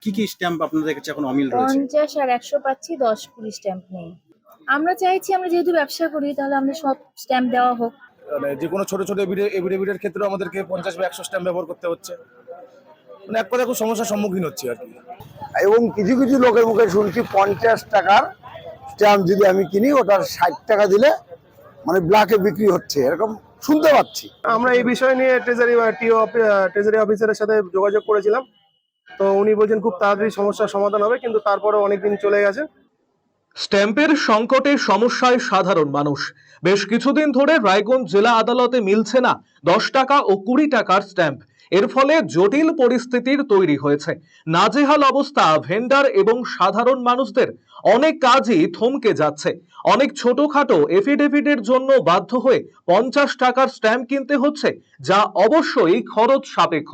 কি স্ট্যাম্প আপনাদের কাছে এখন অমিল রয়েছে? 50 আর 100 পাচ্ছি, 10-20 স্ট্যাম্প নেই। আমরা চাইছি, আমরা যেহেতু ব্যবসা করি তাহলে আমাদের সব স্ট্যাম্প দেওয়া হোক। মানে যে কোনো ছোট ছোট এভিডেভিটের ক্ষেত্রে আমাদেরকে 50 বা 100 স্ট্যাম্প ব্যবহার করতে হচ্ছে। মানে এক কথা খুব সমস্যার সম্মুখীন হচ্ছি আর কি। এবং কিছু কিছু লোকের মুখে শুনছি 50 টাকার স্ট্যাম্প যদি আমি কিনি ওটার 60 টাকা দিলে মানে ব্ল্যাকে বিক্রি হচ্ছে, এরকম শুনতে পাচ্ছি। আমরা এই বিষয় নিয়ে ট্রেজারি অফিসারের সাথে যোগাযোগ করেছিলাম, তো উনি বলছেন খুব তাড়াতাড়ি সমস্যার সমাধান হবে, কিন্তু তারপরেও অনেকদিন চলে গেছে। স্ট্যাম্পের সংকটে সমস্যায় সাধারণ মানুষ। বেশ কিছুদিন ধরে রায়গঞ্জ জেলা আদালতে মিলছে না 10 টাকা ও 20 টাকার স্ট্যাম্প। এর ফলে জটিল পরিস্থিতির তৈরি হয়েছে। নাজেহাল অবস্থা ভেন্ডার এবং সাধারণ মানুষদের। অনেক কাজই থমকে যাচ্ছে। অনেক ছোটখাটো এফিডেভিটের জন্য বাধ্য হয়ে 50 টাকার স্ট্যাম্প কিনতে হচ্ছে, যা অবশ্যই খরচ সাপেক্ষ।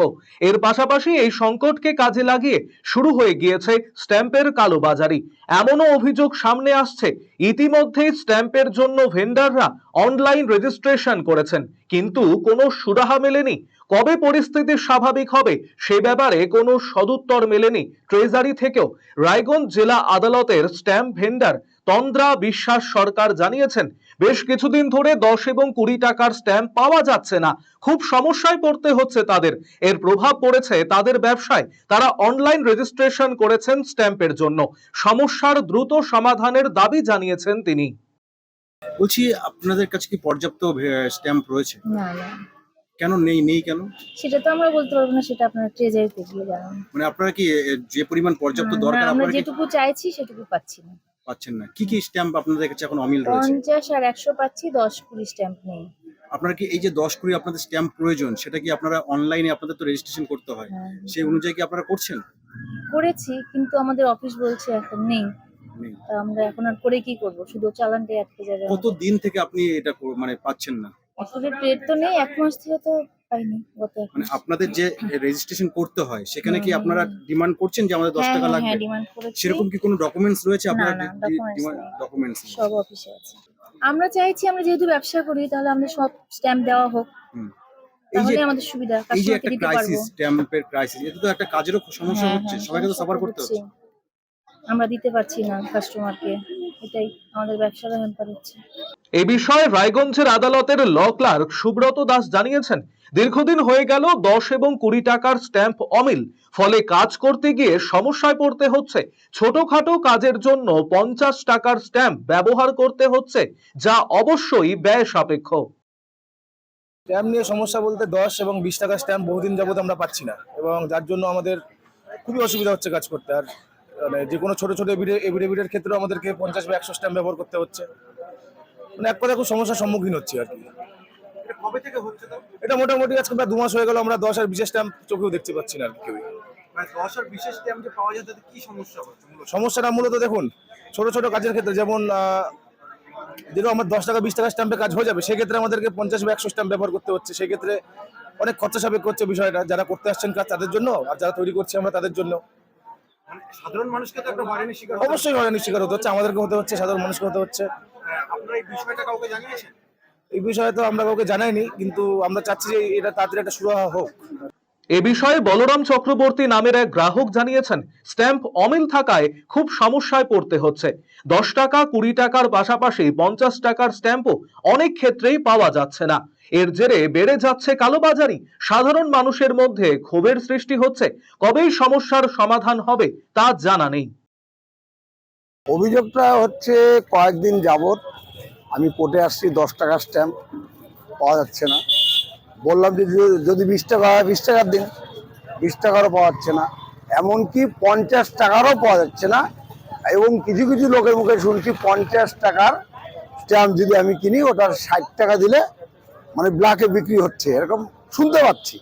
এর পাশাপাশি এই সংকটকে কাজে লাগিয়ে শুরু হয়ে গিয়েছে স্ট্যাম্পের কালোবাজারি। এমনও অভিযোগ সামনে আসছে, ইতিমধ্যেই স্ট্যাম্পের জন্য ভেন্ডাররা অনলাইন রেজিস্ট্রেশন করেছেন, কিন্তু কোনো সুরাহা মেলেনি। কবে পরিস্থিতি স্বাভাবিক হবে সে ব্যাপারে কোনো সদুত্তর মেলেনি ট্রেজারি থেকেও। রায়গঞ্জ জেলা আদালতের স্ট্যাম্প ভেন্ডার তন্দ্রা বিশ্বাস সরকার জানিয়েছেন, বেশ কিছুদিন ধরে 10 এবং 20 টাকার স্ট্যাম্প পাওয়া যাচ্ছে না। খুব সমস্যায় পড়তে হচ্ছে তাদের। এর প্রভাব পড়েছে তাদের ব্যবসায়। তারা অনলাইন রেজিস্ট্রেশন করেছেন স্ট্যাম্পের জন্য। সমস্যার দ্রুত সমাধানের দাবি জানিয়েছেন তিনি। বলছি, আপনাদের কাছে কি পর্যাপ্ত স্ট্যাম্প রয়েছে? না না, কেন নেই কেন? সেটা তো আমরা বলতে পারবো না, সেটা আপনারা ট্রেজারিতে গিয়ে জানান। মানে আপনারা কি যে পরিমাণ পর্যাপ্ত না, দরকার আমরা আপনারা কি যেটুকু চাইছি সেটুকু পাচ্ছি না। পাচ্ছেন না? কি স্ট্যাম্প আপনাদের কাছে এখন অমিল রয়েছে? 50 আর 100 পাচ্ছি, 10-20 স্ট্যাম্প নেই। আপনারা কি এই যে 10-20 আপনাদের স্ট্যাম্প প্রয়োজন, সেটা কি আপনারা অনলাইনে আপনাদের তো রেজিস্ট্রেশন করতে হয়, হ্যাঁ, সেই অনুযায়ী কি আপনারা করছেন? করেছি, কিন্তু আমাদের অফিস বলছে এখন নেই। নেই। তা আমরা এখন আর করে কি করব? শুধু চালানটাই আটকে যাবে। কত দিন থেকে আপনি এটা মানে পাচ্ছেন না? আসলে ডেট তো নেই, 1 মাস থেকে তো পাইনি, গত 1 মানে মাস। আপনাদের যে রেজিস্ট্রেশন করতে হয় সেখানে কি আপনারা ডিমান্ড করছেন যে আমাদের 10 টাকা লাগবে? হ্যাঁ, ডিমান্ড করেছি। সেরকম কি কোনো ডকুমেন্টস রয়েছে না আপনারা? না, ডকুমেন্টস নেই। ডকুমেন্টস সব অফিসে আছে। আমরা চাইছি, আমরা যেহেতু ব্যবসা করি তাহলে আমাদের সব স্ট্যাম্প দেওয়া হোক। এই যে তাহলে আমাদের সুবিধা, এই যে কাস্টমারকে একটা দিতে পারবো। ক্রাইসিস, স্ট্যাম্পের ক্রাইসিস, এটা তো একটা কাজেরও সমস্যা হচ্ছে, সবাইকে তো সাফার করতে হচ্ছে। আমরা দিতে পারছি না কাস্টমারকে, এটাই আমাদের ব্যবসাটা হ্যাম্পার হচ্ছে। এ বিষয়ে রায়গঞ্জের আদালতের ল ক্লার্ক সুব্রত দাস জানিয়েছেন, দীর্ঘদিন হয়ে গেল 10 এবং 20 টাকার স্ট্যাম্প অমিল। ফলে কাজ করতে গিয়ে সমস্যায় পড়তে হচ্ছে। ছোটখাটো কাজের জন্য 50 টাকার স্ট্যাম্প ব্যবহার করতে হচ্ছে, যা অবশ্যই ব্যয় সাপেক্ষ। স্ট্যাম্প নিয়ে সমস্যা বলতে 10 এবং 20 টাকার স্ট্যাম্প বহুদিন যাবত আমরা পাচ্ছি না, এবং যার জন্য আমাদের খুবই অসুবিধা হচ্ছে কাজ করতে। আর মানে যে কোনো ছোট ছোট এভিডেভিটের ক্ষেত্রে আমাদেরকে 50 বা 100 স্ট্যাম্প ব্যবহার করতে হচ্ছে। মানে এক কথা খুব সমস্যার সম্মুখীন হচ্ছি আর কি। এটা কবে থেকে হচ্ছে? তো এটা মোটামুটি আজকে প্রায় 2 মাস হয়ে গেল, আমরা 10 আর 20 স্ট্যাম্প চোখেও দেখতে পাচ্ছি না আর কি কেউই। মানে 10 আর বিশেষ স্ট্যাম্প যে পাওয়া যায় তাতে কি সমস্যা হচ্ছে মূলত? সমস্যাটা মূলত দেখুন, ছোট ছোট কাজের ক্ষেত্রে যেমন যেটা আমার 10 টাকা 20 টাকা স্ট্যাম্পে কাজ হয়ে যাবে, সেক্ষেত্রে আমাদেরকে 50 বা 100 স্ট্যাম্প ব্যবহার করতে হচ্ছে। সেক্ষেত্রে অনেক খরচা সাপেক্ষ হচ্ছে বিষয়টা, যারা করতে আসছেন কাজ তাদের জন্য, আর যারা তৈরি করছি আমরা তাদের জন্য। মানে সাধারণ মানুষকে তো একটা হয়রানির শিকার অবশ্যই হয়রানির শিকার হতে হচ্ছে, আমাদেরকে হতে হচ্ছে, সাধারণ মানুষকে হতে হচ্ছে। আপনারা এই বিষয়টা কাউকে জানিয়েছেন? এই বিষয়ে তো আমরা কাউকে জানাইনি, কিন্তু আমরা চাচ্ছি যে এটা তাড়াতাড়ি একটা সুরাহা হোক। এ বিষয়ে বলরাম চক্রবর্তী নামের এক গ্রাহক জানিয়েছেন, স্ট্যাম্প অমিল থাকায় খুব সমস্যায় পড়তে হচ্ছে। 10 টাকা 20 টাকার পাশাপাশি 50 টাকার স্ট্যাম্পও অনেক ক্ষেত্রেই পাওয়া যাচ্ছে না। এর জেরে বেড়ে যাচ্ছে কালোবাজারি। সাধারণ মানুষের মধ্যে ক্ষোভের সৃষ্টি হচ্ছে। কবেই সমস্যার সমাধান হবে তা জানা নেই। অভিযোগটা হচ্ছে কয়েকদিন যাবত আমি কোর্টে আসছি, 10 টাকার স্ট্যাম্প পাওয়া যাচ্ছে না। বললাম যে যদি 20 টাকা হয় 20 টাকার দিন, 20 টাকারও পাওয়া যাচ্ছে না, এমনকি 50 টাকারও পাওয়া যাচ্ছে না। এবং কিছু কিছু লোকের মুখে শুনছি 50 টাকার স্ট্যাম্প যদি আমি কিনি ওটার 60 টাকা দিলে মানে ব্ল্যাকে বিক্রি হচ্ছে, এরকম শুনতে পাচ্ছি।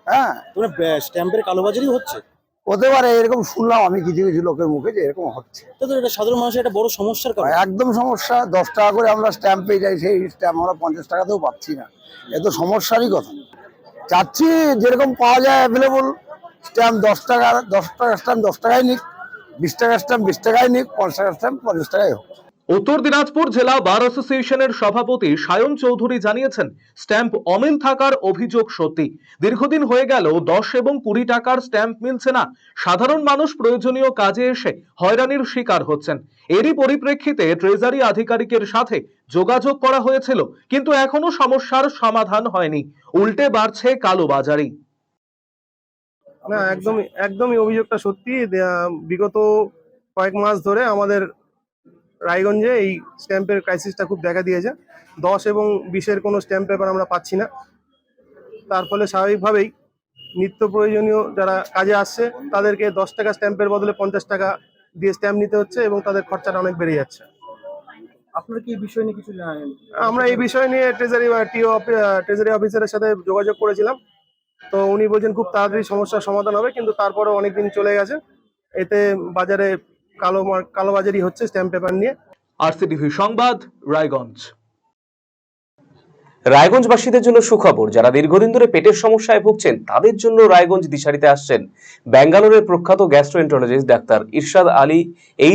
হ্যাঁ, তোমরা স্ট্যাম্পের কালোবাজারি হচ্ছে? হতে পারে, এরকম শুনলাম আমি কিছু কিছু লোকের মুখে যে এরকম হচ্ছে। তো এটা সাধারণ মানুষের একটা বড় সমস্যার কারণ। একদম সমস্যা। 10 টাকা করে আমরা স্ট্যাম্প পেয়ে যাই, সেই স্ট্যাম্প আমরা 50 টাকাতেও পাচ্ছি না। এ তো সমস্যারই কথা। চাচ্ছি যেরকম পাওয়া যায় অ্যাভেলেবল স্ট্যাম্প, 10 টাকার স্ট্যাম্প 10 টাকায় নিক, 20 টাকার স্ট্যাম্প 20 টাকায় নিক, 50 টাকার স্ট্যাম্প 50 টাকায় হোক। উত্তর দিনাজপুর জেলা বার অ্যাসোসিয়েশনের সভাপতি সায়ন চৌধুরী জানিয়েছেন, স্ট্যাম্প অমিল থাকার অভিযোগ সত্যি। দীর্ঘদিন হয়ে গেল 10 এবং 20 টাকার স্ট্যাম্প মিলছে না। সাধারণ মানুষ প্রয়োজনীয় কাজে এসে হয়রানির শিকার হচ্ছেন। এরই পরিপ্রেক্ষিতে ট্রেজারি আধিকারিকের সাথে যোগাযোগ করা হয়েছিল, কিন্তু এখনো সমস্যার সমাধান হয়নি। উল্টে বাড়ছে কালোবাজারি। না, একদমই অভিযোগটা সত্যি। বিগত কয়েক মাস ধরে আমাদের রায়গঞ্জে এই স্ট্যাম্পের ক্রাইসিসটা খুব দেখা দিয়েছে। 10 এবং 20-এর কোনো স্ট্যাম্প পেপার আমরা পাচ্ছি না। তার ফলে স্বাভাবিকভাবেই নিত্য প্রয়োজনীয় যারা কাজে আসছে তাদেরকে 10 টাকা স্ট্যাম্পের বদলে 50 টাকা দিয়ে স্ট্যাম্প নিতে হচ্ছে এবং তাদের খরচাটা অনেক বেড়ে যাচ্ছে। আপনারা কি এই বিষয় নিয়ে কিছু জানেন? আমরা এই বিষয় নিয়ে ট্রেজারি অফিসারের সাথে যোগাযোগ করেছিলাম, তো উনি বলছেন খুব তাড়াতাড়ি সমস্যার সমাধান হবে, কিন্তু তারপরেও অনেকদিন চলে গেছে। এতে বাজারে কালোবাজারি হচ্ছে স্ট্যাম্প পেপার নিয়ে। আরসিটিভি সংবাদ, রায়গঞ্জ। রায়গঞ্জবাসীদের জন্য সুখবর, যারা দীর্ঘদিন ধরে পেটের সমস্যায় ভুগছেন তাদের জন্য রায়গঞ্জ দিশারিতে আসছেন ব্যাঙ্গালোরের প্রখ্যাত গ্যাস্ট্রোএন্টারোলজিস্ট ডাক্তার ইরশাদ আলী,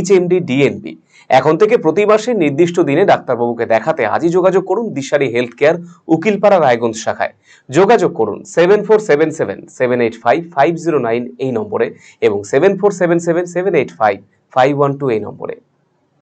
HMD, DNB। এখন থেকে প্রতি মাসে নির্দিষ্ট দিনে ডাক্তারবাবুকে দেখাতে আজই যোগাযোগ করুন দিশারি হেলথ কেয়ার, উকিলপাড়া, রায়গঞ্জ শাখায়। যোগাযোগ করুন 7477785509 এই নম্বরে এবং 7477785512 এই নম্বরে।